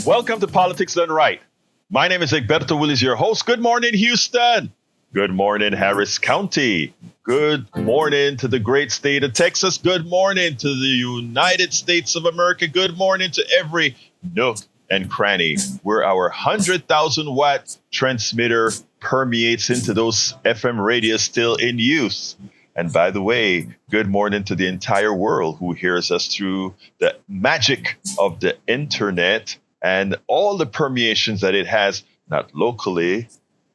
Welcome to Politics Done Right. My name is Egberto, Willies, your host. Good morning, Houston. Good morning, Harris County. Good morning to the great state of Texas. Good morning to the United States of America. Good morning to every nook and cranny where our 100,000 watt transmitter permeates into those FM radios still in use. And by the way, good morning to the entire world who hears us through the magic of the internet and all the permeations that it has, not locally,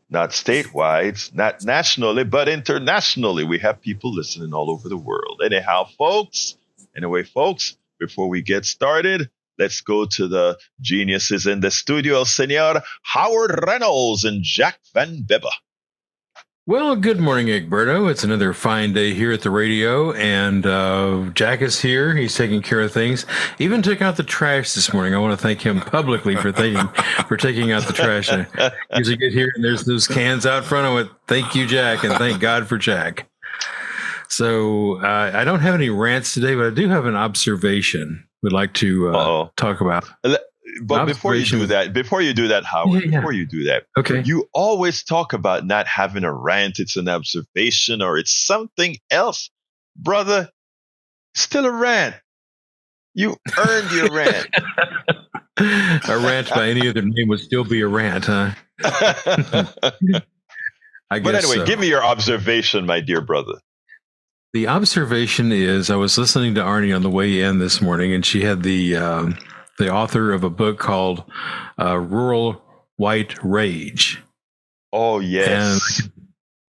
not statewide, not nationally, but internationally. We have people listening all over the world. Anyway, folks, before we get started, let's go to the geniuses in the studio, Senor Howard Reynolds and Jack Van Bibba. Well, good morning, Egberto. It's another fine day here at the radio, and Jack is here. He's taking care of things. Even took out the trash this morning. I want to thank him publicly for taking out the trash. I usually get here and there's those cans out front. I went, thank you, Jack, and thank God for Jack. So I don't have any rants today, but I do have an observation we'd like to talk about. But before you do that, Howard, before you do that, okay. You always talk about not having a rant. It's an observation or it's something else. Brother, still a rant. You earned your rant. A rant by any other name would still be a rant, huh? But anyway, so. Give me your observation, my dear brother. The observation is I was listening to Arnie on the way in this morning, and she had the author of a book called Rural White Rage. Oh, yes.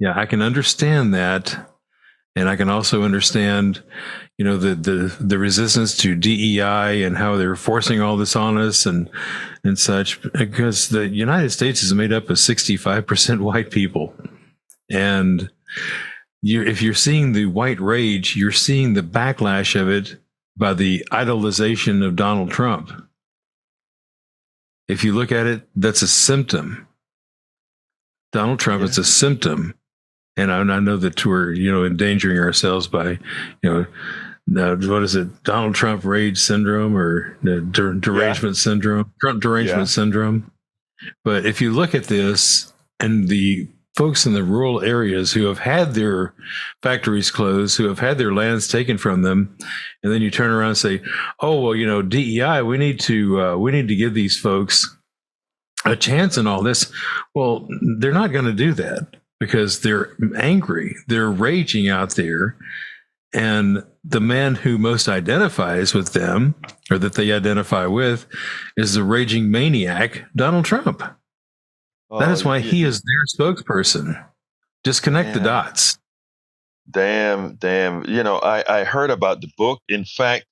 And I can understand that. And I can also understand, the resistance to DEI and how they're forcing all this on us and such, because the United States is made up of 65% white people. And if you're seeing the white rage, you're seeing the backlash of it by the idolization of Donald Trump. If you look at it, that's a symptom. Donald Trump is a symptom. And I know that we're, endangering ourselves by, what is it? Donald Trump rage syndrome or derangement syndrome, Trump derangement syndrome. But if you look at this and the folks in the rural areas who have had their factories closed, who have had their lands taken from them, and then you turn around and say, "Oh, well, DEI, we need to give these folks a chance in all this." Well, they're not going to do that because they're angry, they're raging out there, and the man who most identifies with them, or that they identify with, is the raging maniac, Donald Trump. That is why he is their spokesperson. Disconnect the dots. Damn. I heard about the book. In fact,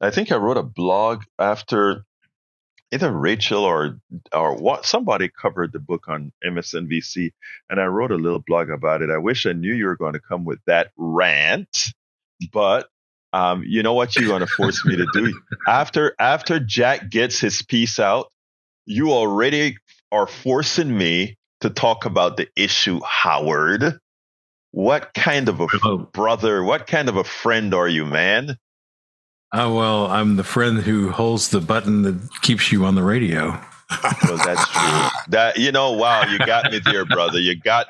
I think I wrote a blog after either Rachel or what somebody covered the book on MSNBC, and I wrote a little blog about it. I wish I knew you were going to come with that rant, but you know what you're going to force me to do? After Jack gets his piece out, you already are forcing me to talk about the issue, Howard. What kind of a brother, what kind of a friend are you, man? Oh, well, I'm the friend who holds the button that keeps you on the radio. Well, that's true. Wow, you got me there, brother. You got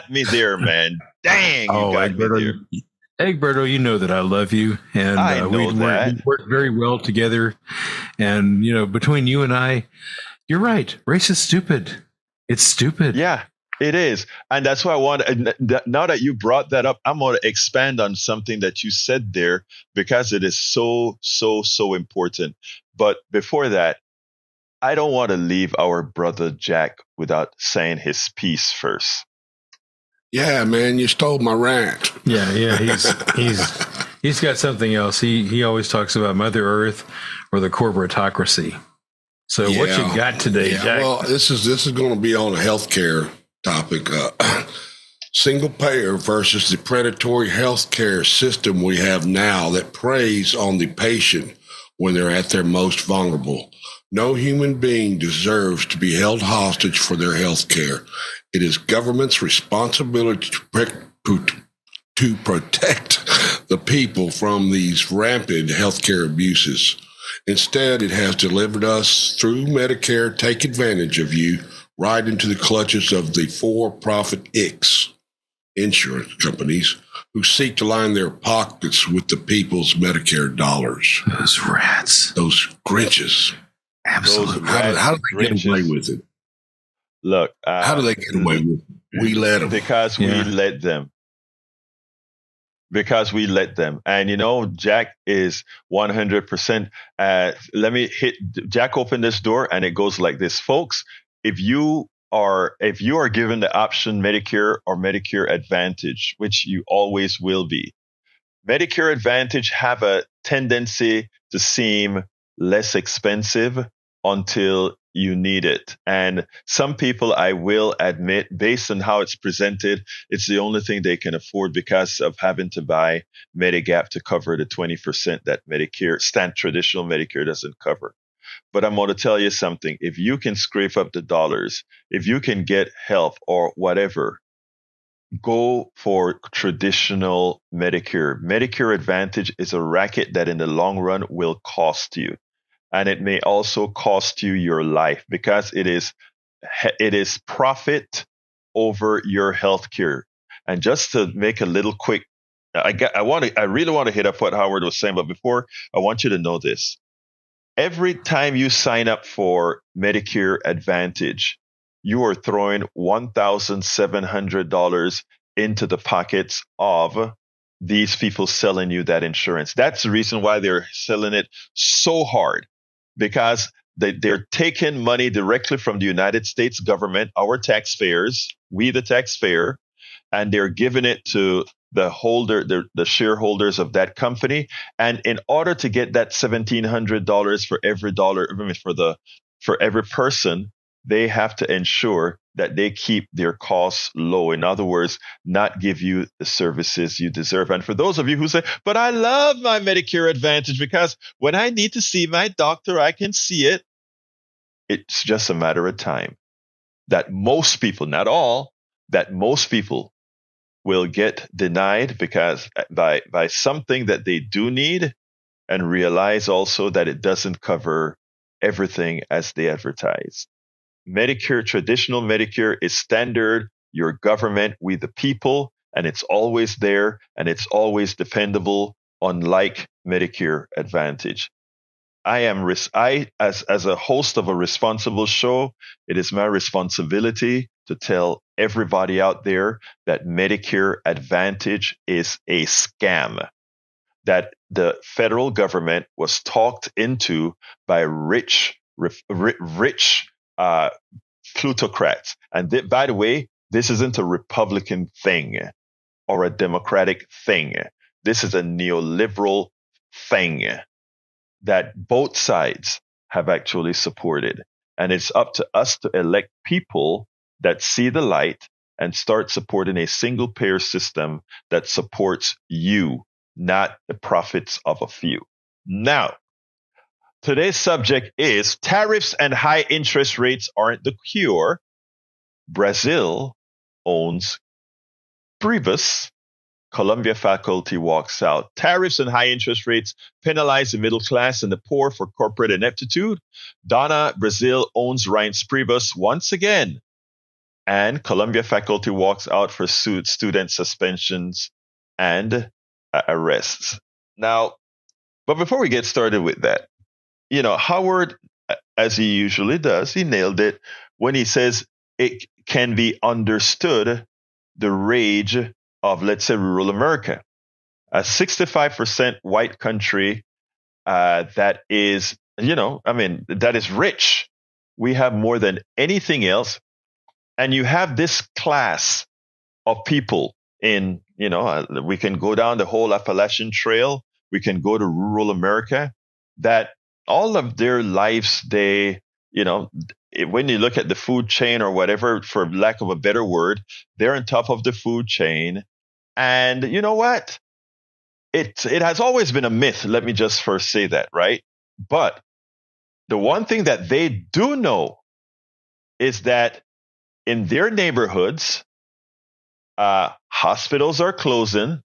me there, man. Dang, you got me there. Egberto, you know that I love you, and we work very well together. And between you and I, you're right. Race is stupid. It's stupid. Yeah, it is. And that's why now that you brought that up, I'm going to expand on something that you said there because it is so, so, so important. But before that, I don't want to leave our brother Jack without saying his piece first. Yeah, man, you stole my rant. Yeah, he's got something else. He always talks about Mother Earth or the corporatocracy. So what you got today, Jack? Well, this is going to be on a healthcare topic. Single payer versus the predatory healthcare system we have now that preys on the patient when they're at their most vulnerable. No human being deserves to be held hostage for their health care. It is government's responsibility to protect the people from these rampant healthcare abuses. Instead, it has delivered us through Medicare take advantage of you right into the clutches of the for-profit insurance companies who seek to line their pockets with the people's Medicare dollars. Those rats. Those Grinches. Absolutely. How do they get away with it? Look, how do they get away with it? We let them. Because we let them. Because we let them. And Jack is 100%. Jack opened this door and it goes like this. Folks, if you are given the option Medicare or Medicare Advantage, which you always will be, Medicare Advantage have a tendency to seem less expensive until you need it. And some people, I will admit, based on how it's presented, it's the only thing they can afford because of having to buy Medigap to cover the 20% that traditional Medicare doesn't cover. But I'm going to tell you something. If you can scrape up the dollars, if you can get health or whatever, go for traditional Medicare. Medicare Advantage is a racket that in the long run will cost you. And it may also cost you your life because it is profit over your health care. And just to make a little quick, I really want to hit up what Howard was saying, but before, I want you to know this. Every time you sign up for Medicare Advantage, you are throwing $1,700 into the pockets of these people selling you that insurance. That's the reason why they're selling it so hard, because they're taking money directly from the United States government, our taxpayers, we the taxpayer, and they're giving it to the shareholders of that company. And in order to get that $1,700 for every dollar, for every person, they have to ensure that they keep their costs low. In other words, not give you the services you deserve. And for those of you who say, but I love my Medicare Advantage because when I need to see my doctor, I can see it. It's just a matter of time that most people, not all, that most people will get denied because by something that they do need, and realize also that it doesn't cover everything as they advertise. Medicare, traditional Medicare is standard, your government, we the people, and it's always there and it's always dependable, unlike Medicare Advantage. As a host of a responsible show, it is my responsibility to tell everybody out there that Medicare Advantage is a scam, that the federal government was talked into by rich plutocrats. And by the way, this isn't a Republican thing or a Democratic thing. This is a neoliberal thing that both sides have actually supported. And it's up to us to elect people that see the light and start supporting a single payer system that supports you, not the profits of a few. Now, today's subject is tariffs and high interest rates aren't the cure. Brazil owns Priebus. Columbia faculty walks out. Tariffs and high interest rates penalize the middle class and the poor for corporate ineptitude. Donna Brazile owns Reince Priebus once again. And Columbia faculty walks out for student suspensions and arrests. Now, but before we get started with that, Howard, as he usually does, he nailed it when he says it can be understood the rage of, let's say, rural America, a 65% white country that is, that is rich. We have more than anything else. And you have this class of people in, we can go down the whole Appalachian Trail. We can go to rural America that all of their lives, when you look at the food chain or whatever, for lack of a better word, they're on top of the food chain. And you know what? It has always been a myth. Let me just first say that, right? But the one thing that they do know is that in their neighborhoods, hospitals are closing.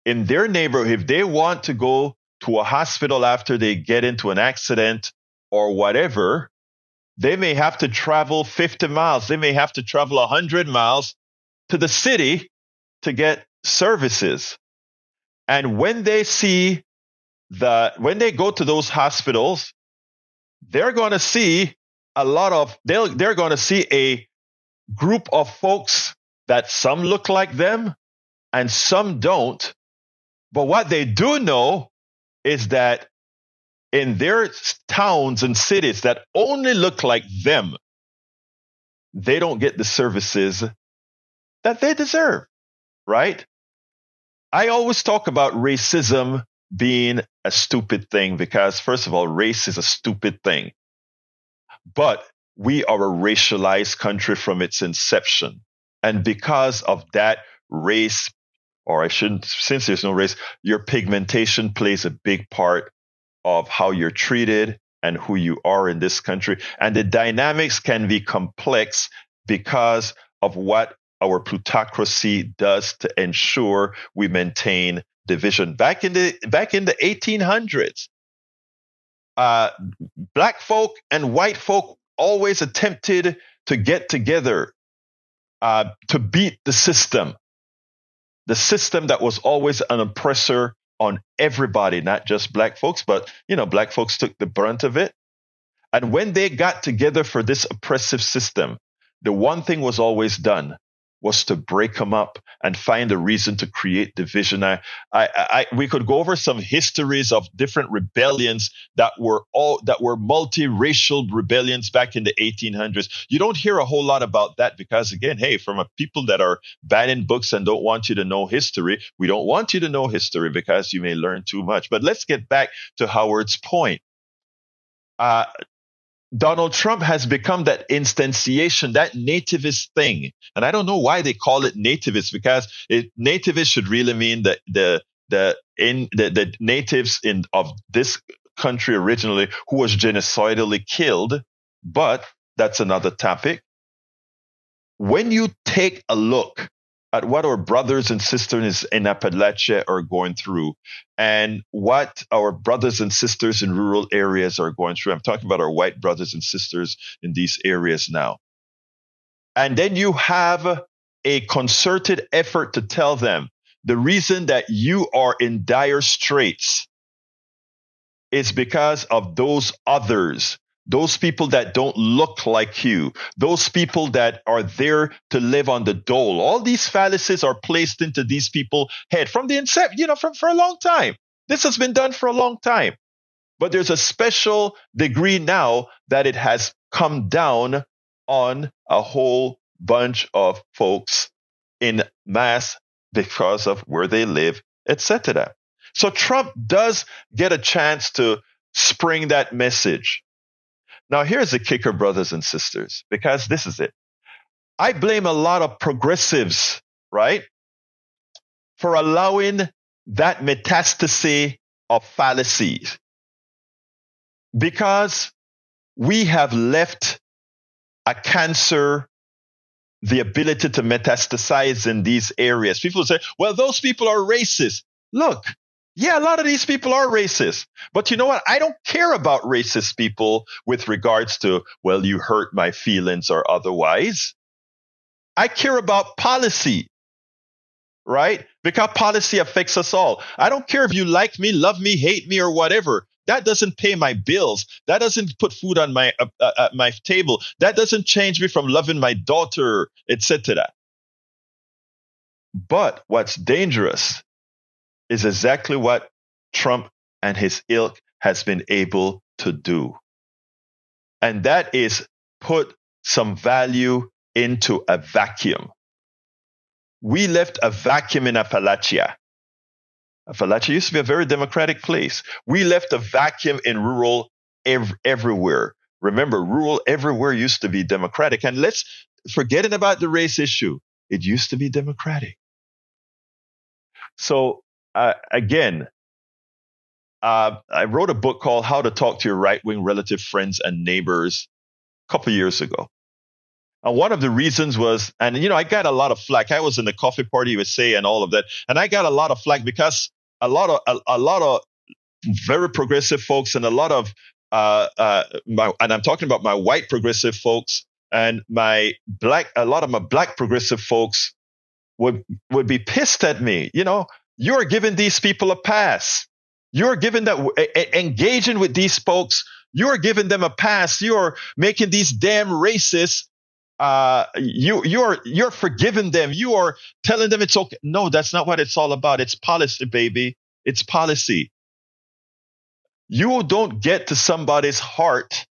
In their neighborhood, if they want to go to a hospital after they get into an accident or whatever, they may have to travel 50 miles. They may have to travel 100 miles to the city to get services. And when they go to those hospitals, they're going to see they're going to see a group of folks that some look like them and some don't. But what they do know is that in their towns and cities that only look like them, they don't get the services that they deserve, right? I always talk about racism being a stupid thing because, first of all, race is a stupid thing. But we are a racialized country from its inception. And because of that, race, or I shouldn't, since there's no race, your pigmentation plays a big part of how you're treated and who you are in this country. And the dynamics can be complex because of what our plutocracy does to ensure we maintain division. Back in the 1800s, black folk and white folk always attempted to get together to beat the system that was always an oppressor on everybody, not just black folks, but black folks took the brunt of it. And when they got together for this oppressive system, the one thing was always done was to break them up and find a reason to create division. We could go over some histories of different rebellions that were multiracial rebellions back in the 1800s. You don't hear a whole lot about that because, again, hey, from a people that are banning books and don't want you to know history, we don't want you to know history because you may learn too much. But let's get back to Howard's point. Donald Trump has become that instantiation, that nativist thing. And I don't know why they call it nativist, because nativist should really mean that the natives of this country originally who was genocidally killed. But that's another topic. When you take a look at what our brothers and sisters in Appalachia are going through and what our brothers and sisters in rural areas are going through. I'm talking about our white brothers and sisters in these areas now. And then you have a concerted effort to tell them the reason that you are in dire straits is because of those others. Those people that don't look like you, those people that are there to live on the dole. All these fallacies are placed into these people's head from the inception, for a long time. This has been done for a long time. But there's a special degree now that it has come down on a whole bunch of folks in mass because of where they live, etc. So Trump does get a chance to spring that message. Now, here's the kicker, brothers and sisters, because this is it. I blame a lot of progressives, right, for allowing that metastasis of fallacies, because we have left a cancer the ability to metastasize in these areas. People say, well, those people are racist. Look. Yeah, a lot of these people are racist. But you know what? I don't care about racist people with regards to, well, you hurt my feelings or otherwise. I care about policy, right? Because policy affects us all. I don't care if you like me, love me, hate me, or whatever. That doesn't pay my bills. That doesn't put food on my table. That doesn't change me from loving my daughter, etc. But what's dangerous is exactly what Trump and his ilk has been able to do. And that is put some value into a vacuum. We left a vacuum in Appalachia. Appalachia used to be a very democratic place. We left a vacuum in rural everywhere. Remember, rural everywhere used to be democratic. And let's forgetting about the race issue. It used to be democratic. So, again, I wrote a book called How to Talk to Your Right-Wing Relative Friends and Neighbors a couple years ago. And one of the reasons was, and I got a lot of flack. I was in the Coffee Party USA and all of that, and I got a lot of flack because a lot of very progressive folks and a lot of and I'm talking about my white progressive folks and a lot of my black progressive folks would be pissed at me. You're giving these people a pass. You're giving engaging with these folks. You're giving them a pass. You're making these damn racists. You're forgiving them. You are telling them it's okay. No, that's not what it's all about. It's policy, baby. It's policy. You don't get to somebody's heart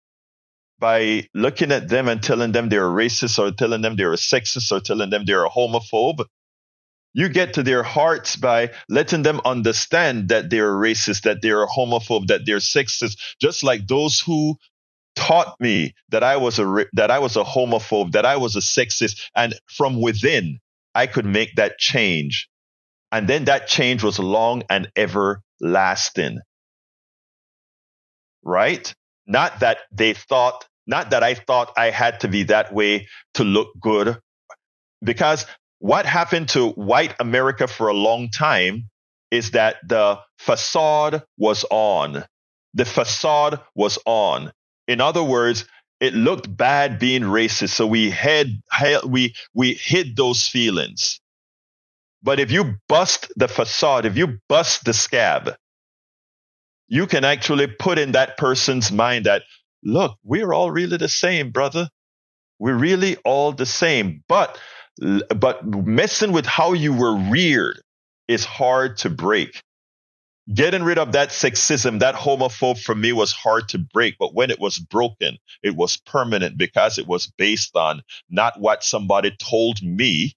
by looking at them and telling them they're a racist or telling them they're a sexist or telling them they're a homophobe. You get to their hearts by letting them understand that they're a racist, that they're a homophobe, that they're sexist, just like those who taught me that I was a homophobe, that I was a sexist, and from within I could make that change. And then that change was long and everlasting. Right? Not that I thought I had to be that way to look good. Because what happened to white America for a long time is that the facade was on. The facade was on. In other words, it looked bad being racist, so we hid those feelings. But if you bust the facade, if you bust the scab, you can actually put in that person's mind that, look, we're all really the same, brother. We're really all the same. But messing with how you were reared is hard to break. Getting rid of that sexism, that homophobe for me was hard to break. But when it was broken, it was permanent because it was based on not what somebody told me,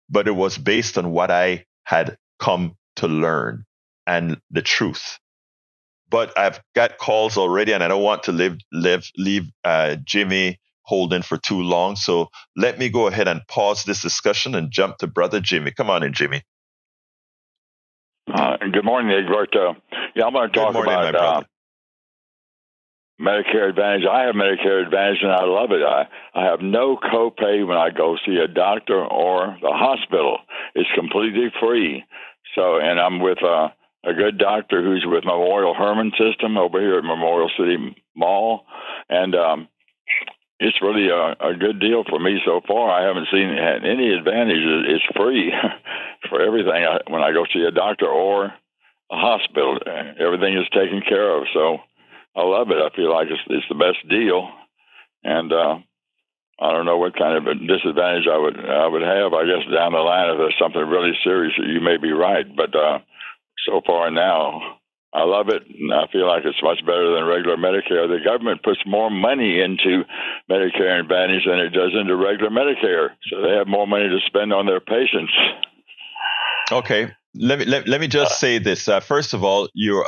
but it was based on what I had come to learn and the truth. But I've got calls already, and I don't want to leave Jimmy holding for too long. So let me go ahead and pause this discussion and jump to Brother Jimmy. Come on in, Jimmy. Good morning, Egberto. Yeah, I'm going to talk about Medicare Advantage. I have Medicare Advantage, and I love it. I have no copay when I go see a doctor or the hospital. It's completely free. So, and I'm with a good doctor who's with Memorial Hermann System over here at Memorial City Mall. And it's really a good deal for me so far. I haven't seen any advantage. It's free for everything when I go see a doctor or a hospital. Everything is taken care of. So I love it. I feel like it's the best deal. And I don't know what kind of a disadvantage I would have. I guess down the line, if there's something really serious, you may be right. But so far now, I love it, and I feel like it's much better than regular Medicare. The government puts more money into Medicare Advantage than it does into regular Medicare, so they have more money to spend on their patients. Okay, let me just say this. First of all, you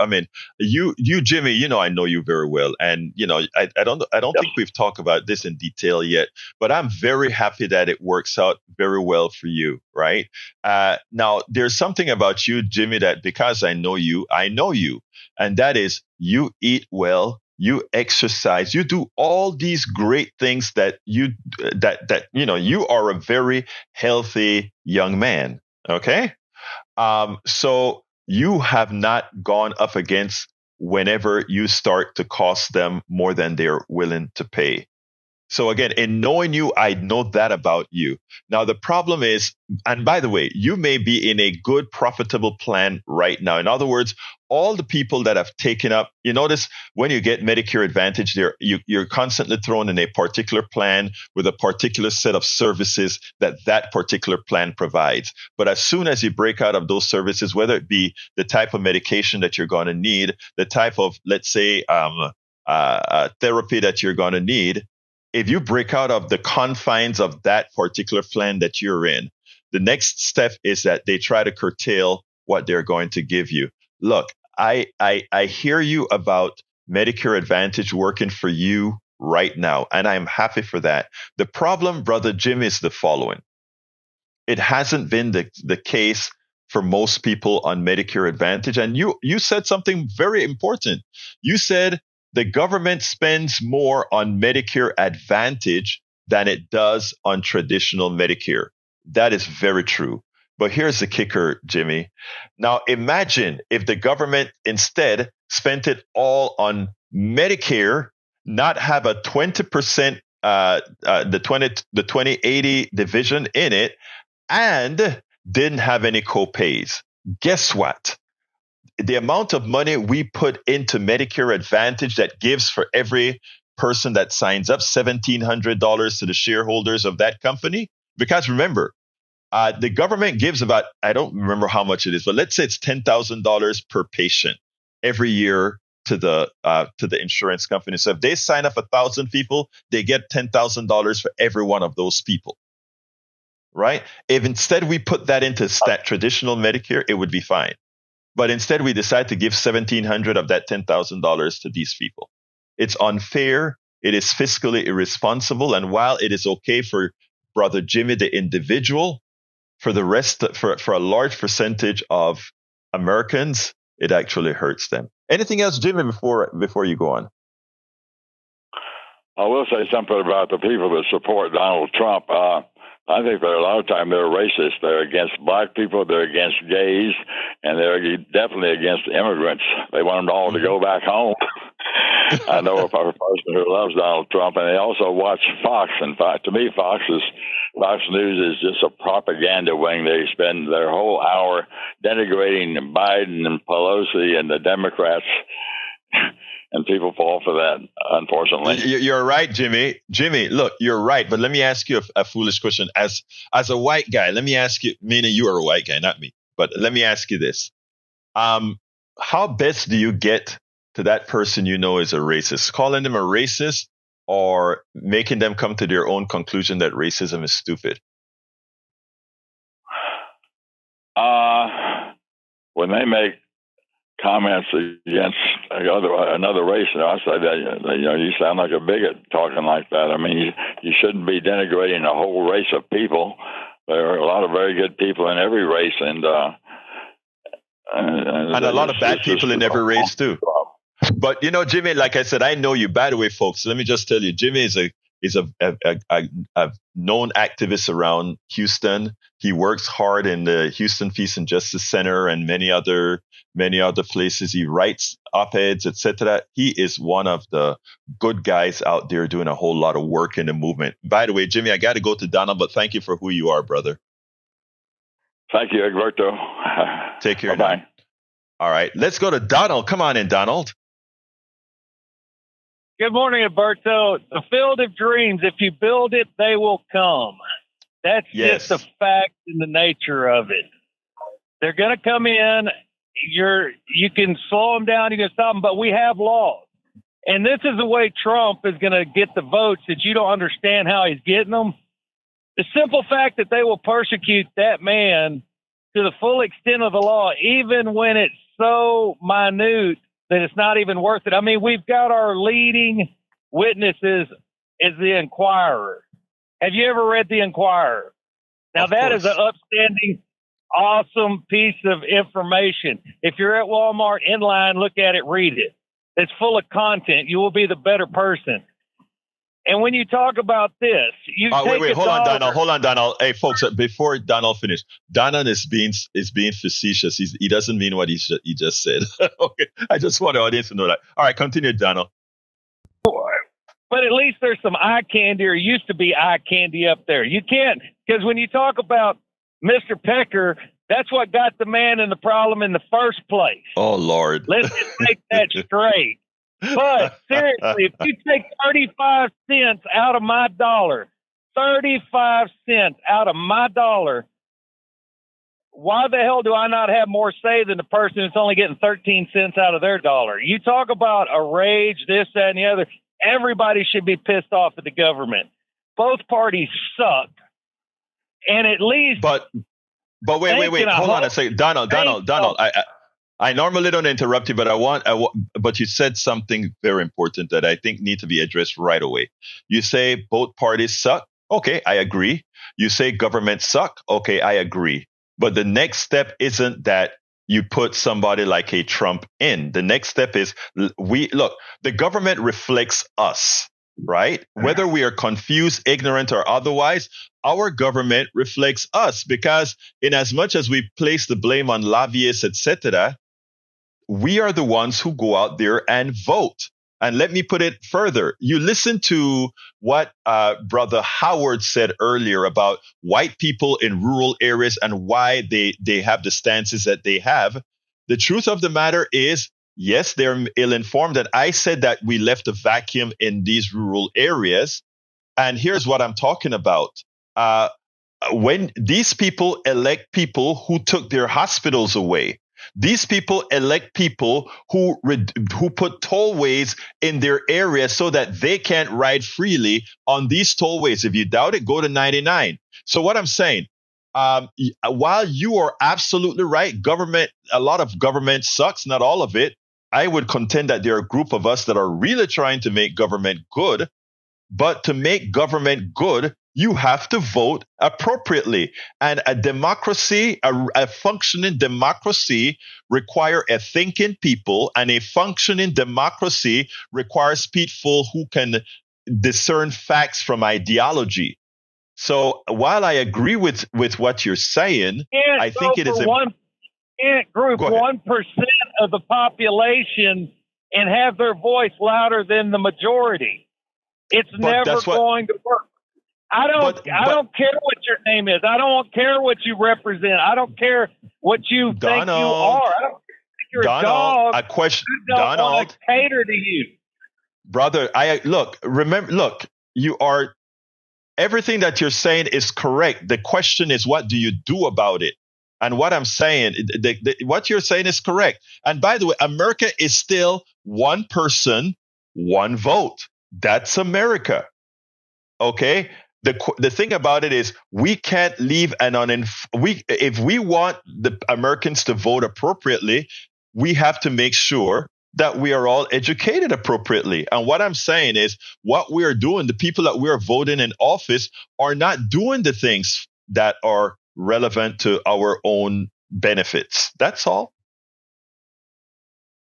Jimmy, I know you very well, and I don't think we've talked about this in detail yet, but I'm very happy that it works out very well for you, right? Now, there's something about you, Jimmy, that because I know you, and that is you eat well, you exercise, you do all these great things that you are a very healthy young man. Okay. So you have not gone up against whenever you start to cost them more than they're willing to pay. So again, in knowing you, I know that about you. Now, the problem is, and by the way, you may be in a good, profitable plan right now. In other words, all the people that have taken up, you notice when you get Medicare Advantage, you're constantly thrown in a particular plan with a particular set of services that particular plan provides. But as soon as you break out of those services, whether it be the type of medication that you're going to need, the type of, let's say, therapy that you're going to need, if you break out of the confines of that particular plan that you're in, the next step is that they try to curtail what they're going to give you. Look, I hear you about Medicare Advantage working for you right now, and I'm happy for that. The problem, Brother Jim, is the following. It hasn't been the case for most people on Medicare Advantage. And you said something very important. You said the government spends more on Medicare Advantage than it does on traditional Medicare. That is very true. But here's the kicker, Jimmy. Now imagine if the government instead spent it all on Medicare, not have a 20% the 2080 division in it, and didn't have any copays. Guess what? The amount of money we put into Medicare Advantage that gives for every person that signs up $1,700 to the shareholders of that company. Because remember, the government gives about, I don't remember how much it is, but let's say it's $10,000 per patient every year to the insurance company. So if they sign up 1,000 people, they get $10,000 for every one of those people. Right? If instead we put that into traditional Medicare, it would be fine. But instead we decide to give $1,700 of that $10,000 to these people. It's unfair. It is fiscally irresponsible. And while it is okay for Brother Jimmy, the individual, for the rest, for a large percentage of Americans, it actually hurts them. Anything else, Jimmy, before you go on? I will say something about the people that support Donald Trump. I think that a lot of time they're racist. They're against black people, they're against gays, and they're definitely against immigrants. They want them all to go back home. I know a person who loves Donald Trump, and they also watch Fox. In fact, to me, Fox News is just a propaganda wing. They spend their whole hour denigrating Biden and Pelosi and the Democrats. And people fall for that, unfortunately. You're right, Jimmy. Jimmy, look, you're right. But let me ask you a foolish question. As a white guy, let me ask you, meaning you are a white guy, not me. But let me ask you this. How best do you get to that person you know is a racist? Calling them a racist or making them come to their own conclusion that racism is stupid? When they make comments against another race, and I say that you sound like a bigot talking like that. I mean, you shouldn't be denigrating a whole race of people. There are a lot of very good people in every race, and a lot of bad people in every race too. But Jimmy, like I said, I know you. By the way, folks, let me just tell you, Jimmy is a known activist around Houston. He works hard in the Houston Peace and Justice Center and many other places. He writes op-eds, etc. He is one of the good guys out there doing a whole lot of work in the movement. By the way, Jimmy, I got to go to Donald, but thank you for who you are, brother. Thank you, Egberto. Take care. Bye. All right, let's go to Donald. Come on in, Donald. Good morning, Egberto. The field of dreams, if you build it, they will come. That's just a fact in the nature of it. They're going to come in. You can slow them down, you can stop them, but we have laws. And this is the way Trump is going to get the votes that you don't understand how he's getting them. The simple fact that they will persecute that man to the full extent of the law, even when it's so minute that it's not even worth it. I mean, we've got our leading witnesses as the Inquirer. Have you ever read the Inquirer? Now, that is an upstanding, awesome piece of information. If you're at Walmart in line, look at it, read it. It's full of content. You will be the better person. And when you talk about this, hold on, Donald. Hey, folks, before Donald finishes, Donald is being facetious. He doesn't mean what he just said. Okay, I just want the audience to know that. All right, continue, Donald. But at least there's some eye candy, or used to be eye candy up there. You can't, because when you talk about Mr. Pecker, that's what got the man in the problem in the first place. Oh, Lord. Let's just make that straight. But seriously, if you take 35 cents out of my dollar, 35 cents out of my dollar, why the hell do I not have more say than the person who's only getting 13 cents out of their dollar? You talk about a rage, this, that, and the other. Everybody should be pissed off at the government. Both parties suck. And at least... But wait. Hold on a second. Donald. I normally don't interrupt you, but but you said something very important that I think need to be addressed right away. You say both parties suck. Okay, I agree. You say government suck. Okay, I agree. But the next step isn't that you put somebody like a Trump in. The next step is the government reflects us. right? Whether we are confused, ignorant, or otherwise, our government reflects us, because in as much as we place the blame on lobbyists, etc., we are the ones who go out there and vote. And let me put it further. You listen to what Brother Howard said earlier about white people in rural areas and why they have the stances that they have. The truth of the matter is, yes, they're ill-informed. And I said that we left a vacuum in these rural areas. And here's what I'm talking about. When these people elect people who took their hospitals away, these people elect people who put tollways in their area so that they can't ride freely on these tollways. If you doubt it, go to 99. So what I'm saying, while you are absolutely right, a lot of government sucks, not all of it. I would contend that there are a group of us that are really trying to make government good. But to make government good, you have to vote appropriately. And a democracy, a functioning democracy, require a thinking people, and a functioning democracy requires people who can discern facts from ideology. So while I agree with what you're saying, I think it is can't group 1% of the population and have their voice louder than the majority. It's never going to work. I don't care what your name is. I don't care what you represent. I don't care what you think you are. I don't care if you're a dog. A question, I don't want to cater to you. Brother, you are, everything that you're saying is correct. The question is, what do you do about it? And what I'm saying, what you're saying is correct. And by the way, America is still one person, one vote. That's America. Okay? The thing about it is, we can't leave if we want the Americans to vote appropriately, we have to make sure that we are all educated appropriately. And what I'm saying is, what we are doing, the people that we are voting in office are not doing the things that are relevant to our own benefits. That's all.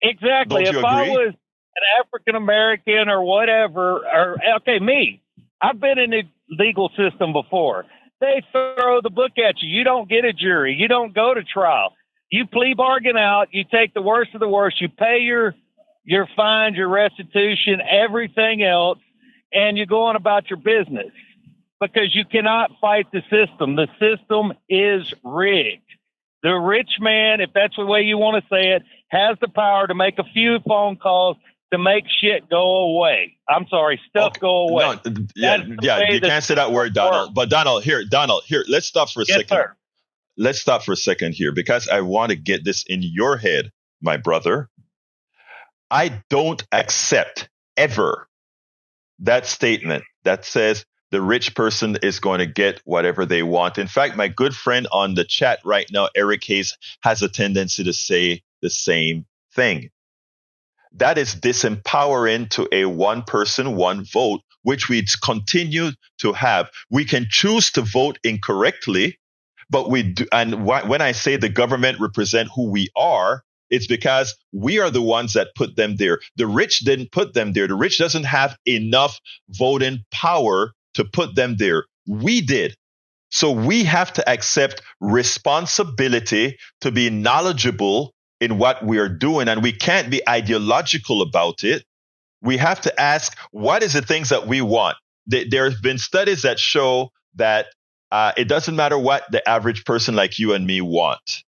Exactly. Don't you agree? I was an African American or whatever, me. I've been in the legal system before. They throw the book at you. You don't get a jury. You don't go to trial. You plea bargain out. You take the worst of the worst. You pay your fines, your restitution, everything else, and you go on about your business, because you cannot fight the system. The system is rigged. The rich man, if that's the way you want to say it, has the power to make a few phone calls to make shit go away. I'm sorry, go away. No, you can't say that word, Donald. But Donald, let's stop for a second. Sir. Let's stop for a second here, because I want to get this in your head, my brother. I don't accept ever that statement that says the rich person is going to get whatever they want. In fact, my good friend on the chat right now, Eric Hayes, has a tendency to say the same thing. That is disempowering to a one person, one vote, which we continue to have. We can choose to vote incorrectly, but we do. And when I say the government represent who we are, it's because we are the ones that put them there. The rich didn't put them there. The rich doesn't have enough voting power to put them there. We did. So we have to accept responsibility to be knowledgeable in what we are doing, and we can't be ideological about it. We have to ask, what is the things that we want? There have been studies that show that it doesn't matter what the average person like you and me want.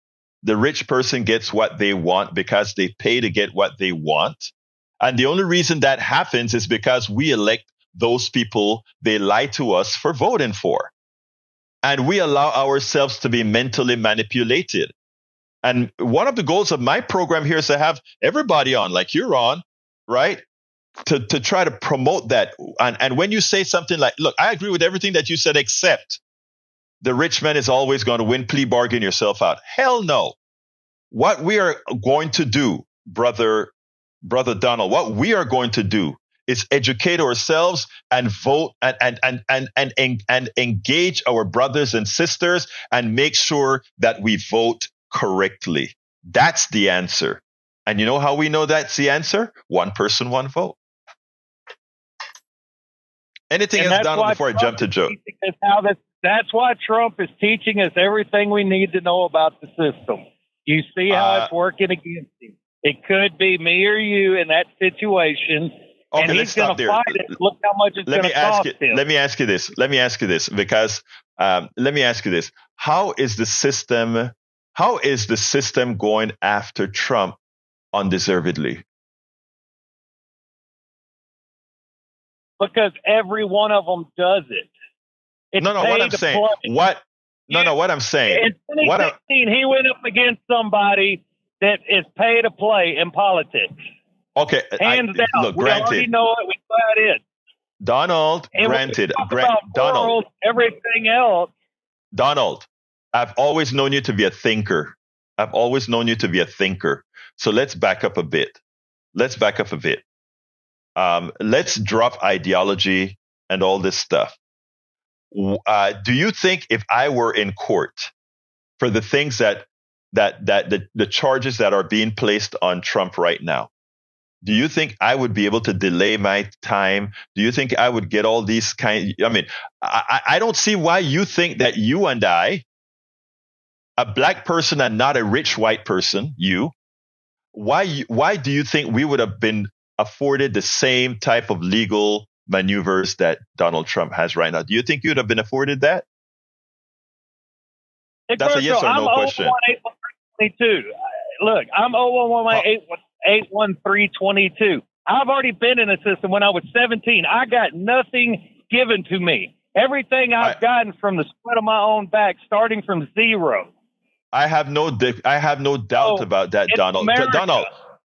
The rich person gets what they want because they pay to get what they want. And the only reason that happens is because we elect those people they lie to us for voting for. And we allow ourselves to be mentally manipulated. And one of the goals of my program here is to have everybody on, like you're on, right? To try to promote that. And when you say something like, look, I agree with everything that you said, except the rich man is always going to win, plea bargain yourself out. Hell no. What we are going to do, brother Donald, what we are going to do is educate ourselves and vote and engage our brothers and sisters and make sure that we vote correctly. That's the answer. And you know how we know that's the answer? One person, one vote. Anything And else, Donald, before I jump to Joe? That's why Trump is teaching us everything we need to know about the system. You see how it's working against him. It could be me or you in that situation, and he's going to fight it. Look how much it's going to cost him. Let me ask you this, because let me ask you this: How is the system going after Trump undeservedly? Because every one of them does it. It's what I'm saying. What I'm saying. In 2016, he went up against somebody that is pay to play in politics. Okay, hands down. Look, we granted, already know it. We got it. Donald, and granted, Donald, everything else. Donald, I've always known you to be a thinker. So let's back up a bit. Let's drop ideology and all this stuff. Do you think if I were in court for the things that the charges that are being placed on Trump right now, do you think I would be able to delay my time? Do you think I would get all these I don't see why you think that you and I, a black person and not a rich white person, why do you think we would have been afforded the same type of legal maneuvers that Donald Trump has right now? Do you think you'd have been afforded that? That's a yes or no question. Look, I'm 011-813-22. I've already been in a system when I was 17. I got nothing given to me. Everything I've gotten from the sweat of my own back, starting from zero. I have no doubt about that, Donald.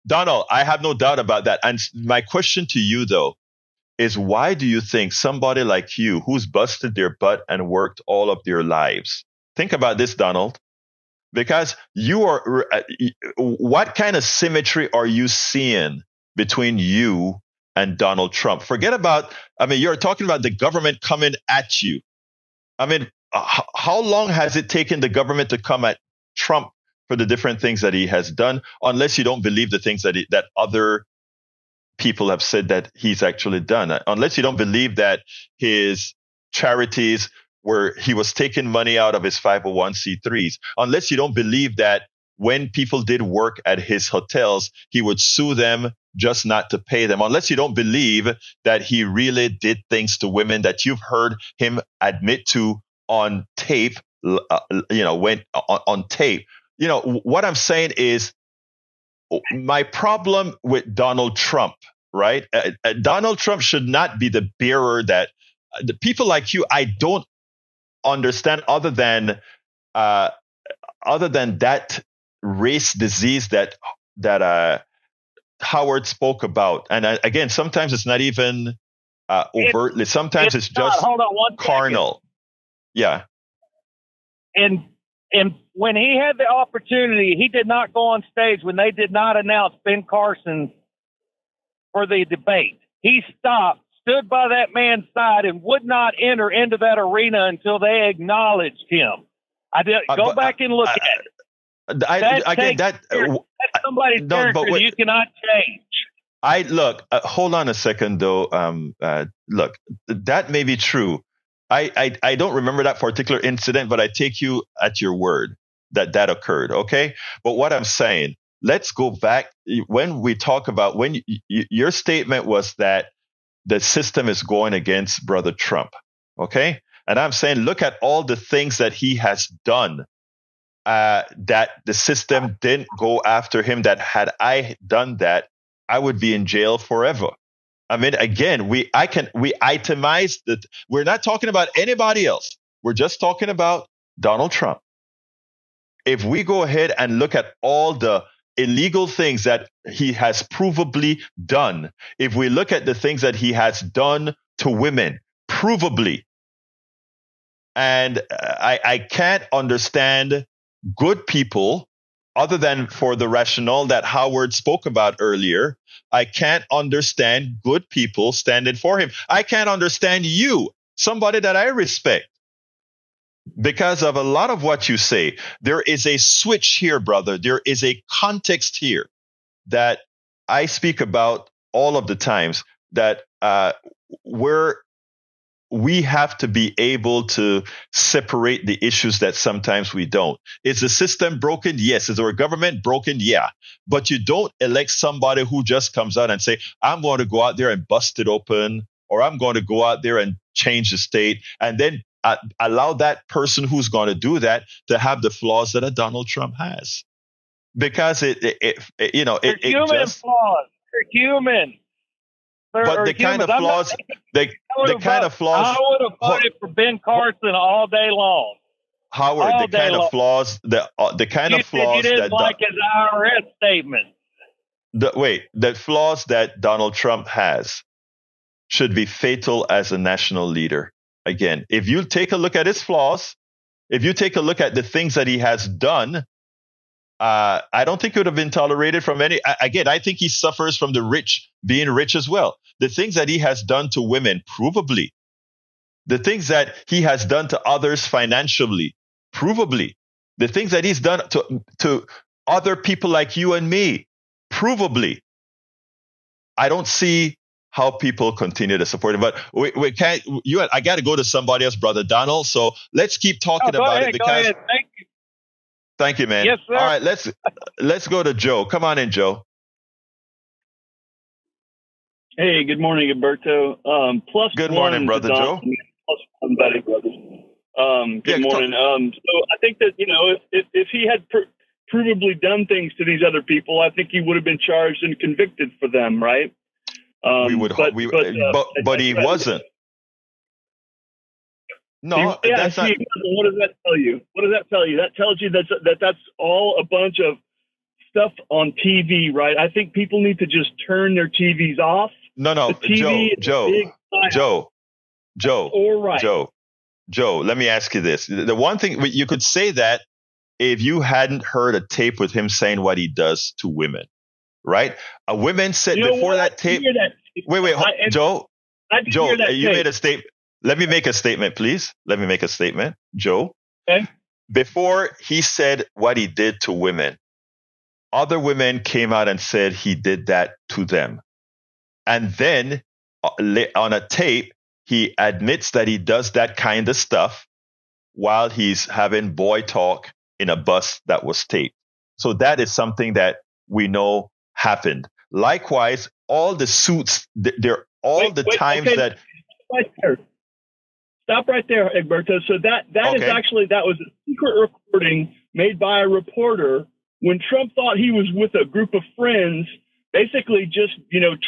Donald, I have no doubt about that. And my question to you, though, is why do you think somebody like you, who's busted their butt and worked all of their lives, think about this, Donald, because you are, what kind of symmetry are you seeing between you and Donald Trump? Forget about, you're talking about the government coming at you. How long has it taken the government to come at Trump for the different things that he has done, unless you don't believe the things that other people have said that he's actually done, unless you don't believe that his charities where he was taking money out of his 501c3s, unless you don't believe that when people did work at his hotels, he would sue them just not to pay them, unless you don't believe that he really did things to women that you've heard him admit to on tape, on tape. What I'm saying is my problem with Donald Trump, right? Donald Trump should not be the bearer that the people like you, I don't understand other than that race disease that Howard spoke about. And again, sometimes it's not even overtly. Sometimes it's just carnal. Second. Yeah. And when he had the opportunity, he did not go on stage when they did not announce Ben Carson for the debate. He stopped, stood by that man's side, and would not enter into that arena until they acknowledged him. Go back and look at it. That's somebody's character you cannot change. Hold on a second, though. Look, that may be true. I don't remember that particular incident, but I take you at your word that occurred. Okay. But what I'm saying, let's go back when we talk about your statement was that the system is going against Brother Trump. Okay. And I'm saying, look at all the things that he has done, that the system didn't go after him, that had I done that, I would be in jail forever. Again, we itemize that. We're not talking about anybody else. We're just talking about Donald Trump. If we go ahead and look at all the illegal things that he has provably done, if we look at the things that he has done to women, provably, and I can't understand good people other than for the rationale that Howard spoke about earlier. I can't understand good people standing for him. I can't understand you, somebody that I respect, because of a lot of what you say. There is a switch here, brother. There is a context here that I speak about all of the times, that where we have to be able to separate the issues that sometimes we don't. Is the system broken? Yes. Is our government broken? Yeah. But you don't elect somebody who just comes out and say, I'm going to go out there and bust it open, or I'm going to go out there and change the state, and then allow that person who's going to do that to have the flaws that a Donald Trump has. Because They're human flaws. They're human. But the kind of flaws, I would have voted for Ben Carson all day long. Howard, the kind of flaws that you didn't like his IRS statement. The flaws that Donald Trump has should be fatal as a national leader. Again, if you take a look at his flaws, if you take a look at the things that he has done, I don't think it would have been tolerated from any. Again, I think he suffers from the rich being rich as well. The things that he has done to women, provably. The things that he has done to others financially, provably. The things that he's done to other people like you and me, provably. I don't see how people continue to support him. But we can't. I got to go to somebody else, Brother Donald. So let's keep talking about it. Go ahead. Thank you. Thank you, man. Yes, sir. All right, let's go to Joe. Come on in, Joe. Hey, good morning, Egberto. Good morning, Brother Joe. Plus one, buddy, brothers. Good morning. So I think that, if he had provably done things to these other people, I think he would have been charged and convicted for them, right? But he wasn't. No, that's not. What does that tell you? That tells you that's all a bunch of stuff on TV, right? I think people need to just turn their TVs off. No, Joe, let me ask you this. The one thing you could say that if you hadn't heard a tape with him saying what he does to women, right? A woman said before that tape. Wait, Joe, you made a statement. Let me make a statement, please. Let me make a statement, Joe. Okay. Before he said what he did to women, other women came out and said he did that to them. And then on a tape, he admits that he does that kind of stuff while he's having boy talk in a bus that was taped. So that is something that we know happened. Likewise, all the suits, that. Stop right there, Egberto. So that was a secret recording made by a reporter when Trump thought he was with a group of friends, basically just,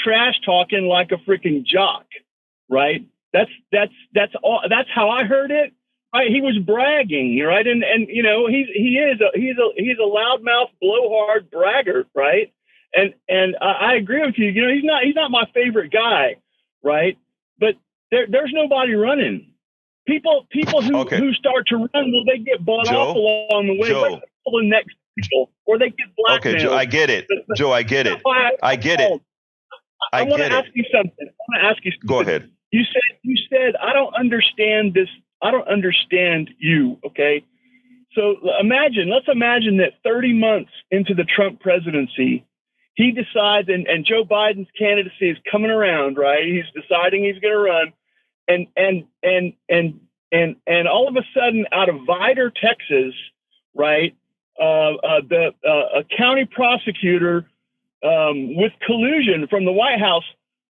trash talking like a freaking jock, right? That's all. That's how I heard it. Right? He was bragging, right? And he's a loudmouth, blowhard braggart, right? And I agree with you. He's not my favorite guy, right? But there's nobody running. People who start to run, they get bought off along the way. Like the next people, or they get blackmailed. Okay, Joe, I get it. I get it. I want to ask you something. Go ahead. You said I don't understand this. I don't understand you. Okay. So let's imagine that 30 months into the Trump presidency, he decides, and Joe Biden's candidacy is coming around, right? He's deciding he's going to run. And all of a sudden, out of Vidor, Texas, right, a county prosecutor with collusion from the White House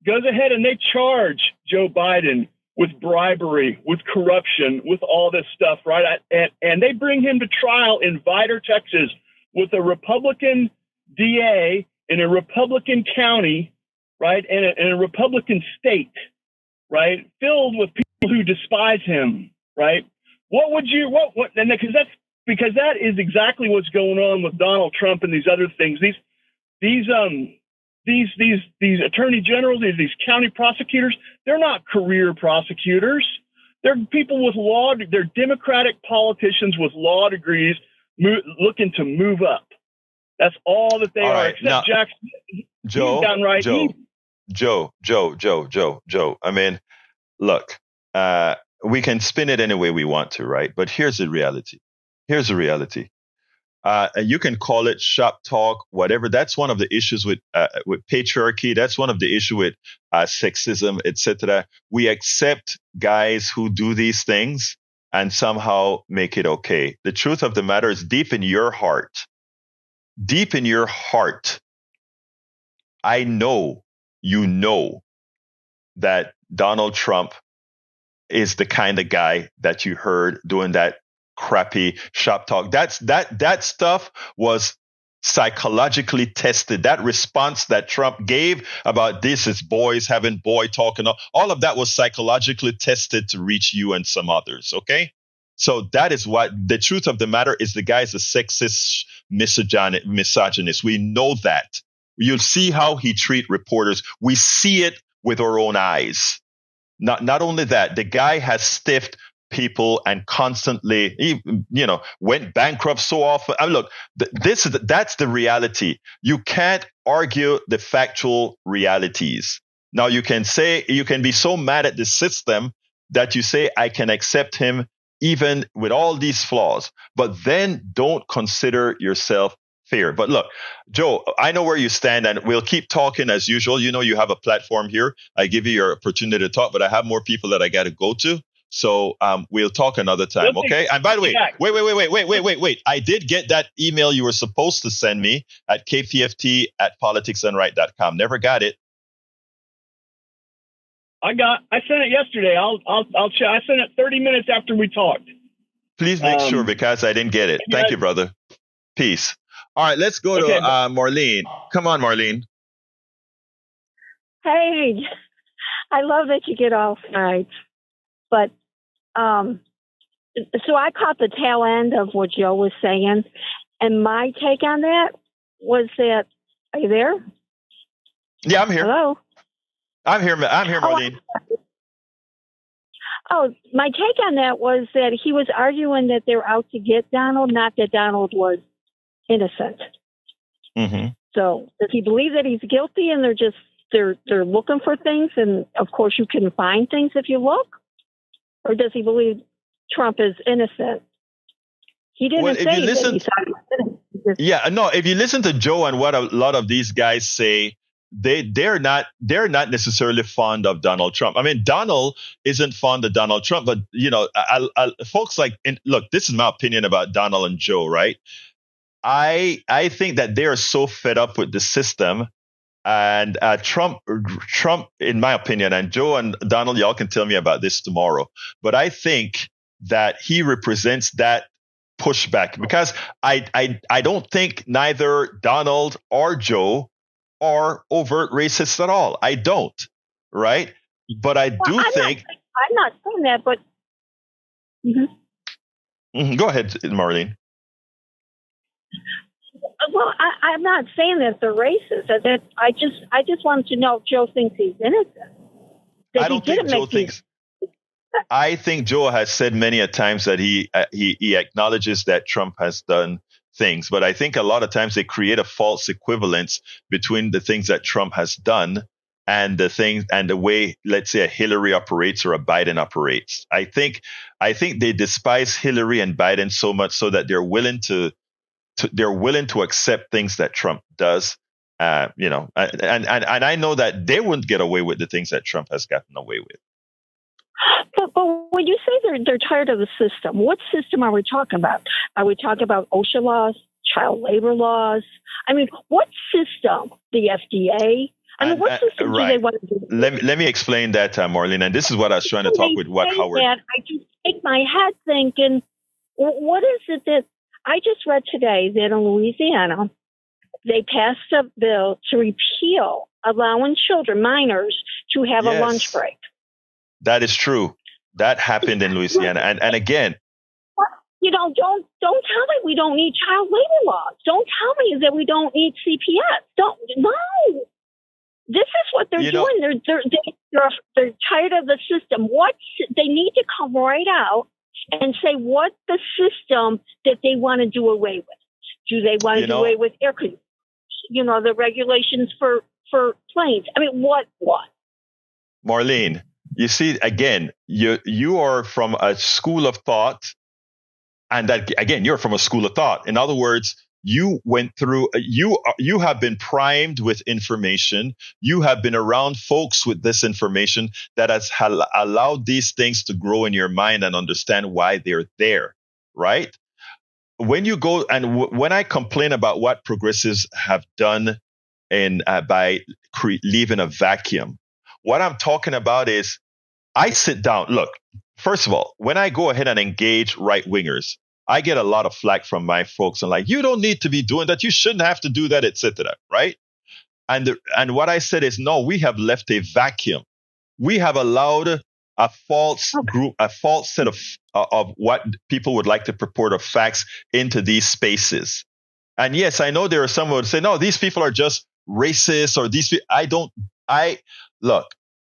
goes ahead and they charge Joe Biden with bribery, with corruption, with all this stuff, right? And they bring him to trial in Vidor, Texas, with a Republican DA in a Republican county, right, and a Republican state. Right, filled with people who despise him. Right, and because that is exactly what's going on with Donald Trump and these other things. These attorney generals, these county prosecutors, they're not career prosecutors. They're people with law. They're Democratic politicians with law degrees looking to move up. That's all that they are. Right, except now, Jackson, Joe, downright evil. Joe. I mean, look, we can spin it any way we want to, right? But here's the reality. And you can call it shop talk, whatever. That's one of the issues with patriarchy. That's one of the issue with sexism, etc. We accept guys who do these things and somehow make it okay. The truth of the matter is deep in your heart, I know you know that Donald Trump is the kind of guy that you heard doing that crappy shop talk. That stuff was psychologically tested. That response that Trump gave about this is boys having boy talk and all of that was psychologically tested to reach you and some others. Okay. So that is what the truth of the matter is. The guy's a sexist, misogynist. We know that. You'll see how he treats reporters. We see it with our own eyes. Not only that, the guy has stiffed people and constantly, went bankrupt so often. I mean, look, that's the reality. You can't argue the factual realities. Now you can be so mad at the system that you say, I can accept him even with all these flaws, but then don't consider yourself fair. But look, Joe, I know where you stand and we'll keep talking as usual. You know, you have a platform here. I give you your opportunity to talk, but I have more people that I got to go to. So we'll talk another time. Okay. And by the way, wait. I did get that email you were supposed to send me at kpft@politicsandright.com. Never got it. I sent it yesterday. I'll check. I sent it 30 minutes after we talked. Please make sure because I didn't get it. Thank you, brother. Peace. All right, let's go to Marlene. Come on, Marlene. Hey, I love that you get off nights, but so I caught the tail end of what Joe was saying, and my take on that was that, are you there? Yeah, I'm here. Hello? I'm here, Marlene. My take on that was that he was arguing that they're out to get Donald, not that Donald was innocent. Mm-hmm. So does he believe that he's guilty and they're looking for things, and of course you can find things if you look? Or does he believe Trump is innocent? He didn't say that he thought he was innocent. Yeah, no, if you listen to Joe and what a lot of these guys say, they're not necessarily fond of Donald Trump. I mean, Donald isn't fond of Donald Trump, but folks look, this is my opinion about Donald and Joe, right? I think that they are so fed up with the system, and Trump, in my opinion, and Joe and Donald, y'all can tell me about this tomorrow, but I think that he represents that pushback because I don't think neither Donald or Joe are overt racists at all. I don't, right? But I'm not saying that, but Go ahead, Marlene. Well, I'm not saying that they're racist. That I just wanted to know if Joe thinks he's innocent. I don't think Joe thinks. I think Joe has said many a times that he acknowledges that Trump has done things, but I think a lot of times they create a false equivalence between the things that Trump has done and the way, let's say, a Hillary operates or a Biden operates. I think they despise Hillary and Biden so much so that they're willing to accept things that Trump does. And I know that they wouldn't get away with the things that Trump has gotten away with. But when you say they're tired of the system, what system are we talking about? Are we talking about OSHA laws, child labor laws? I mean, what system? The FDA? I mean, what system do they want to do? Let me explain that, Marlene. And this is what I was trying to talk with Howard. I just shake my head thinking, what is it that I just read today that in Louisiana, they passed a bill to repeal allowing children, minors, to have a lunch break. That is true. That happened in Louisiana. And again, don't tell me we don't need child labor laws. Don't tell me that we don't need CPS. No. This is what they're doing. They're tired of the system. They need to come right out and say what the system that they want to do away with. Do they want to do away with air conditioning? The regulations for planes. I mean, what? Marlene, you see, again, you are from a school of thought, And that, again, you're from a school of thought. In other words, you went through, you have been primed with information. You have been around folks with this information that has allowed these things to grow in your mind and understand why they're there, right? When you go and when I complain about what progressives have done by leaving a vacuum, what I'm talking about is I sit down. Look, first of all, when I go ahead and engage right wingers, I get a lot of flack from my folks and like, you don't need to be doing that. You shouldn't have to do that, etc. Right? And what I said is, no, we have left a vacuum. We have allowed a false group, a false set of what people would like to purport of facts into these spaces. And yes, I know there are some who would say, no, these people are just racist, or these people. Look,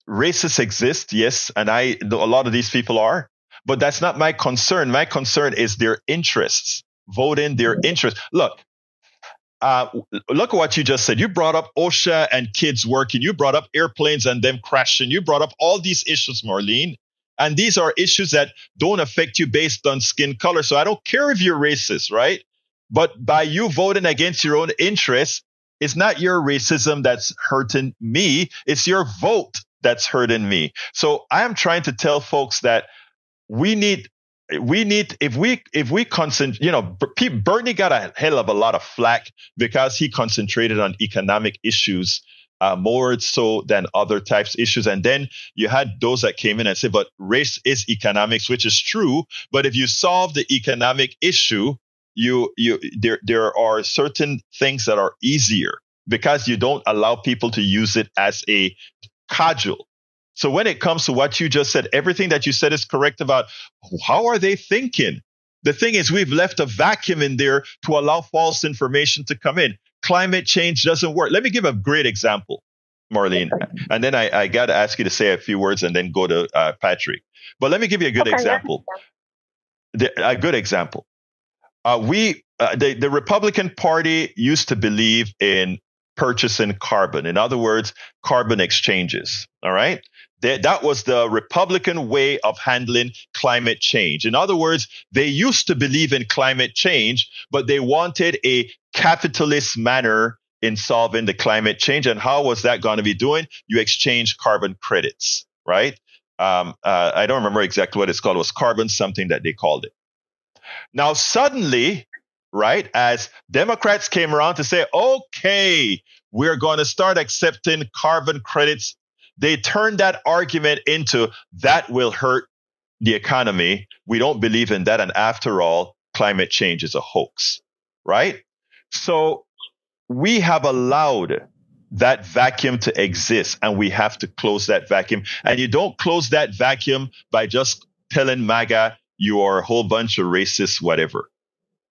racists exist, yes, and a lot of these people are. But that's not my concern. My concern is their interests. Vote in their interests. Look at what you just said. You brought up OSHA and kids working. You brought up airplanes and them crashing. You brought up all these issues, Marlene. And these are issues that don't affect you based on skin color. So I don't care if you're racist, right? But by you voting against your own interests, it's not your racism that's hurting me. It's your vote that's hurting me. So I am trying to tell folks that we need if we concentrate, Bernie got a hell of a lot of flack because he concentrated on economic issues more so than other types of issues. And then you had those that came in and said, but race is economics, which is true. But if you solve the economic issue, there are certain things that are easier because you don't allow people to use it as a cudgel. So when it comes to what you just said, everything that you said is correct about how are they thinking? The thing is, we've left a vacuum in there to allow false information to come in. Climate change doesn't work. Let me give a great example, Marlene. And then I got to ask you to say a few words and then go to Patrick. But let me give you a good example. A good example. The Republican Party used to believe in purchasing carbon. In other words, carbon exchanges. All right. That was the Republican way of handling climate change. In other words, they used to believe in climate change, but they wanted a capitalist manner in solving the climate change. And how was that going to be doing? You exchange carbon credits, right? I don't remember exactly what it's called. It was carbon something that they called it. Now, suddenly, right, as Democrats came around to say, okay, we're going to start accepting carbon credits, they turned that argument into that will hurt the economy. We don't believe in that. And after all, climate change is a hoax, right? So we have allowed that vacuum to exist, and we have to close that vacuum. And you don't close that vacuum by just telling MAGA you are a whole bunch of racists, whatever.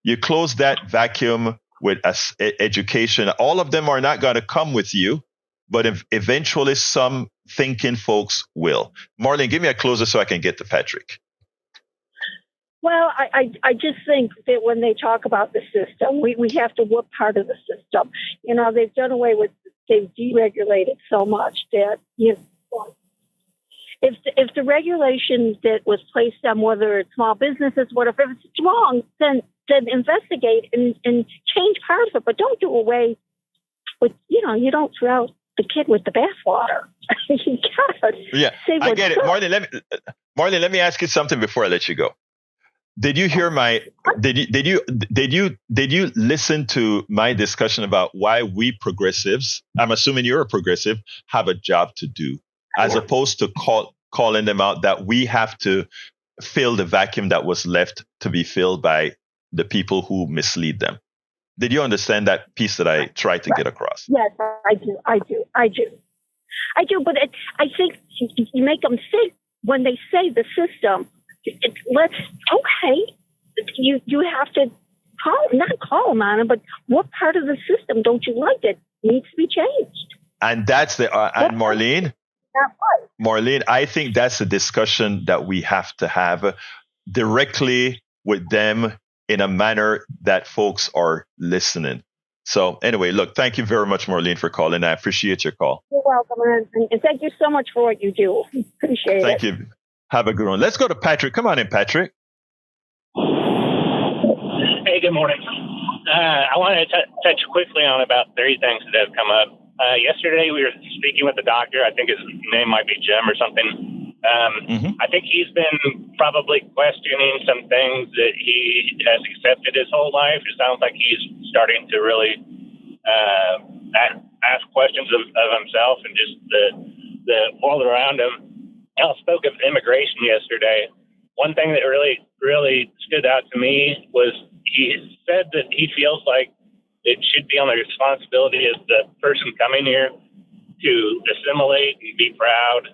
You close that vacuum with education. All of them are not going to come with you, but eventually some thinking folks will. Marlene, give me a closer so I can get to Patrick. Well, I just think that when they talk about the system, we have to whoop part of the system. You know, they've done away with, they've deregulated so much that, you know, if the regulation that was placed on whether it's small businesses, whatever, if it's wrong, then investigate and change part of it, but don't do away with, you know, you don't throw out the kid with the bathwater. You gotta say I get it. Marlene, let me ask you something before I let you go. Did you hear did you listen to my discussion about why we progressives, I'm assuming you're a progressive, have a job to do, as opposed to calling them out that we have to fill the vacuum that was left to be filled by the people who mislead them? Did you understand that piece that I tried to get across? Yes, I do. But I think you make them think when they say the system. You have to not call them on it, but what part of the system don't you like that needs to be changed? And that's and Marlene, I think that's a discussion that we have to have directly with them in a manner that folks are listening. So anyway, look, thank you very much, Marlene, for calling. I appreciate your call. You're welcome. And thank you so much for what you do. Appreciate it. Thank you. Have a good one. Let's go to Patrick. Come on in, Patrick. Hey, good morning. I wanted to touch quickly on about 3 things that have come up. Yesterday, we were speaking with the doctor. I think his name might be Jim or something. I think he's been probably questioning some things that he has accepted his whole life. It sounds like he's starting to really ask questions of himself and just the world around him. I spoke of immigration yesterday. One thing that really stood out to me was he said that he feels like it should be on the responsibility of the person coming here to assimilate and be proud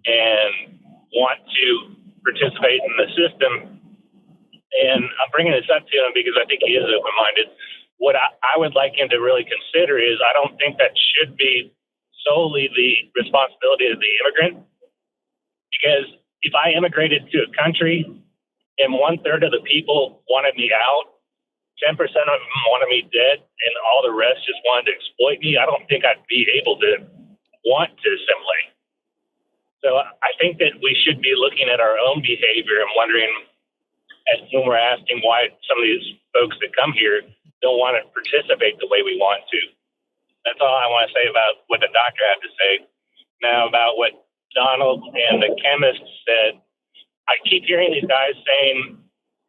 and want to participate in the system. And I'm bringing this up to him because I think he is open-minded. What I would like him to really consider is I don't think that should be solely the responsibility of the immigrant. Because if I immigrated to a country and 1/3 of the people wanted me out, 10% of them wanted me dead, and all the rest just wanted to exploit me, I don't think I'd be able to want to assimilate. So I think that we should be looking at our own behavior and wondering, when we're asking why some of these folks that come here don't want to participate the way we want to. That's all I want to say about what the doctor had to say. Now, about what Donald and the chemist said, I keep hearing these guys saying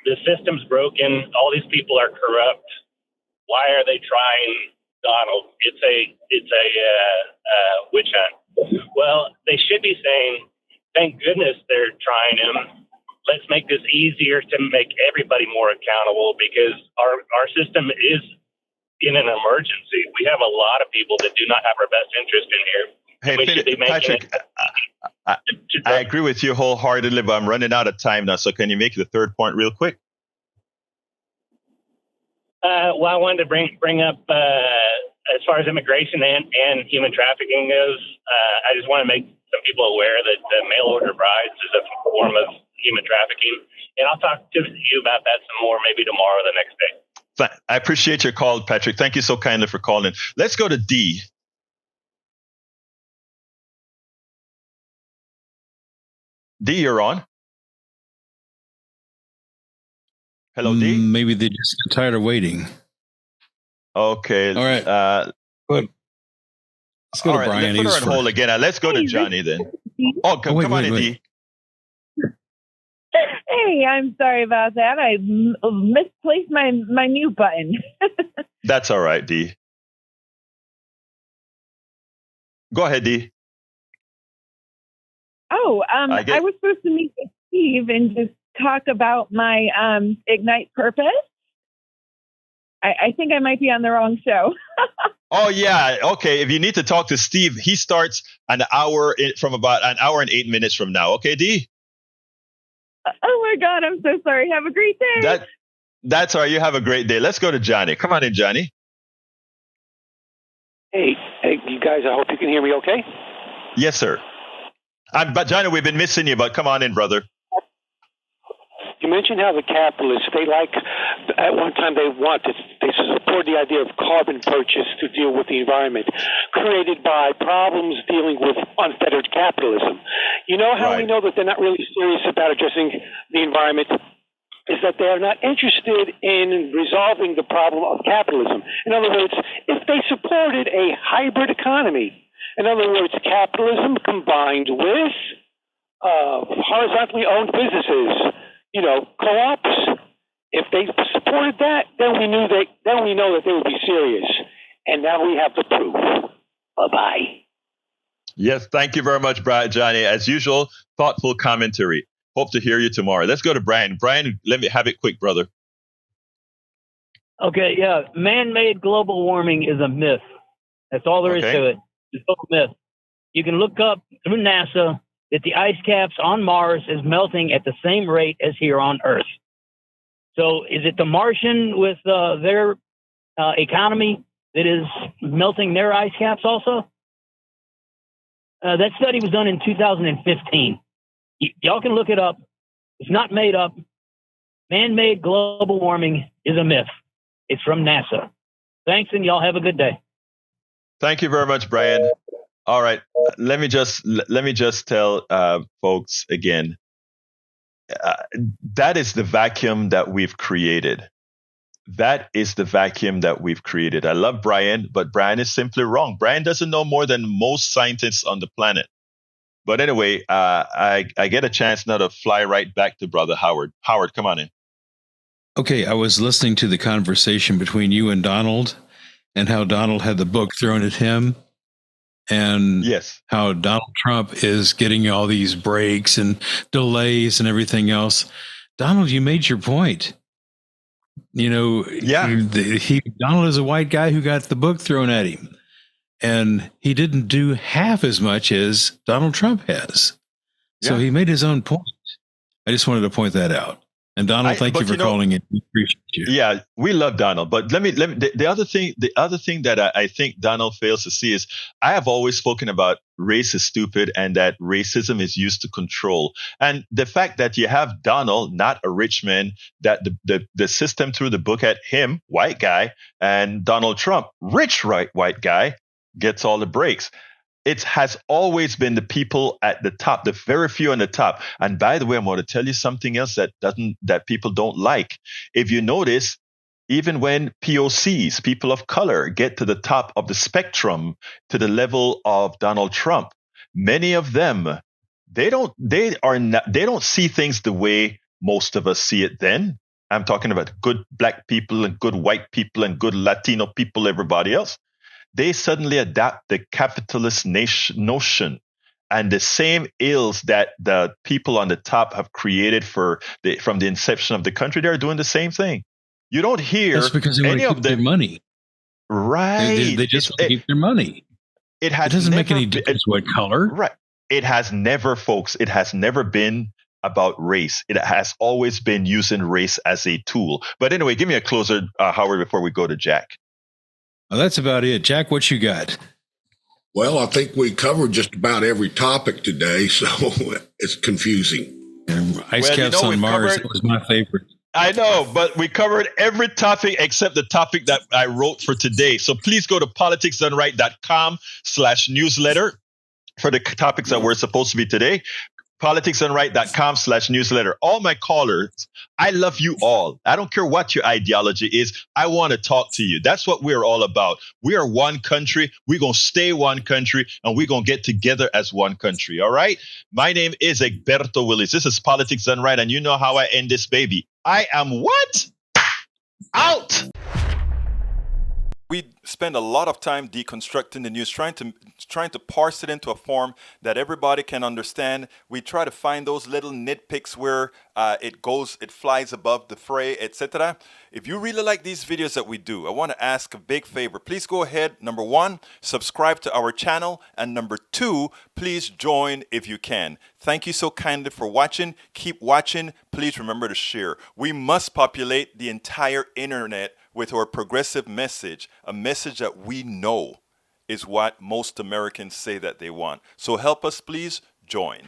the system's broken, all these people are corrupt. Why are they trying Donald? It's a witch hunt. Well, they should be saying, thank goodness they're trying him. Let's make this easier to make everybody more accountable because our system is in an emergency. We have a lot of people that do not have our best interest in here. Hey, Patrick, I agree with you wholeheartedly, but I'm running out of time now. So can you make the third point real quick? Well, I wanted to bring up as far as immigration and human trafficking goes. I just want to make some people aware that mail order brides is a form of human trafficking, and I'll talk to you about that some more maybe tomorrow or the next day. I appreciate your call, Patrick. Thank you so kindly for calling. Let's go to D. D, you're on. Hello, D. Maybe they just got tired of waiting. Okay. All right. Let's go to Brian. Let's put her on hold again. Let's go to Johnny then. Oh, come on in, D. Hey, I'm sorry about that. I misplaced my mute button. That's all right, D. Go ahead, D. Oh, I was supposed to meet with Steve and just talk about my Ignite purpose. I think I might be on the wrong show. Oh, yeah. Okay. If you need to talk to Steve, he starts from about an hour and 8 minutes from now. Okay, D? Oh, my God. I'm so sorry. Have a great day. That's all right. You have a great day. Let's go to Johnny. Come on in, Johnny. Hey, you guys, I hope you can hear me okay? Yes, sir. But Johnny, we've been missing you, but come on in, brother. You mentioned how the capitalists, at one time they support the idea of carbon purchase to deal with the environment, created by problems dealing with unfettered capitalism. You know how we know that they're not really serious about addressing the environment? Is that they are not interested in resolving the problem of capitalism. In other words, if they supported a hybrid economy, in other words, capitalism combined with horizontally owned businesses, co-ops. If they supported that, then we know that they would be serious. And now we have the proof. Bye-bye. Yes, thank you very much, Johnny. As usual, thoughtful commentary. Hope to hear you tomorrow. Let's go to Brian. Brian, let me have it quick, brother. Okay, yeah. Man-made global warming is a myth. That's all there is to it. It's a myth. You can look up through NASA that the ice caps on Mars is melting at the same rate as here on Earth. So is it the Martian with their economy that is melting their ice caps also? That study was done in 2015. Y'all can look it up. It's not made up. Man-made global warming is a myth. It's from NASA. Thanks, and y'all have a good day. Thank you very much, Brian. All right, let me just tell folks again. That is the vacuum that we've created. That is the vacuum that we've created. I love Brian, but Brian is simply wrong. Brian doesn't know more than most scientists on the planet. But anyway, I get a chance now to fly right back to Brother Howard. Howard, come on in. Okay, I was listening to the conversation between you and Donald, and how Donald had the book thrown at him, and yes, how Donald Trump is getting all these breaks and delays and everything else. Donald, you made your point. You know, Donald is a white guy who got the book thrown at him, and he didn't do half as much as Donald Trump has. So he made his own point. I just wanted to point that out. And Donald, thank you for calling it. We appreciate you. Yeah, we love Donald. But let me the other thing that I think Donald fails to see is I have always spoken about race is stupid and that racism is used to control. And the fact that you have Donald, not a rich man, that the system threw the book at him, white guy, and Donald Trump, rich white guy, gets all the breaks. It has always been the people at the top, the very few on the top. And by the way, I'm going to tell you something else that people don't like. If you notice, even when POCs, people of color, get to the top of the spectrum, to the level of Donald Trump, many of them, they don't see things the way most of us see it then. I'm talking about good black people and good white people and good Latino people, everybody else. They suddenly adapt the capitalist notion and the same ills that the people on the top have created from the inception of the country. They're doing the same thing. You don't hear That's because they want to keep their money. Right. They just want to keep their money. It doesn't make any difference what color. Right. It has never, folks, it has never been about race. It has always been using race as a tool. But anyway, give me a closer, Howard, before we go to Jack. Well, that's about it. Jack, what you got? Well, I think we covered just about every topic today, so it's confusing. Ice caps on Mars was my favorite. I know, but we covered every topic except the topic that I wrote for today. So please go to politicsdoneright.com/newsletter for the topics that were supposed to be today. politicsdoneright.com/newsletter. All my callers, I love you all. I don't care what your ideology is. I want to talk to you. That's what we're all about. We are one country. We're going to stay one country, and we're going to get together as one country. All right? My name is Egberto Willies. This is Politics Done Right, and you know how I end this baby. I am what? Out! We spend a lot of time deconstructing the news, trying to parse it into a form that everybody can understand. We try to find those little nitpicks where it flies above the fray, etc. If you really like these videos that we do, I want to ask a big favor. Please go ahead. Number 1, subscribe to our channel. And number 2, please join if you can. Thank you so kindly for watching. Keep watching. Please remember to share. We must populate the entire internet with our progressive message, a message that we know is what most Americans say that they want. So help us, please join.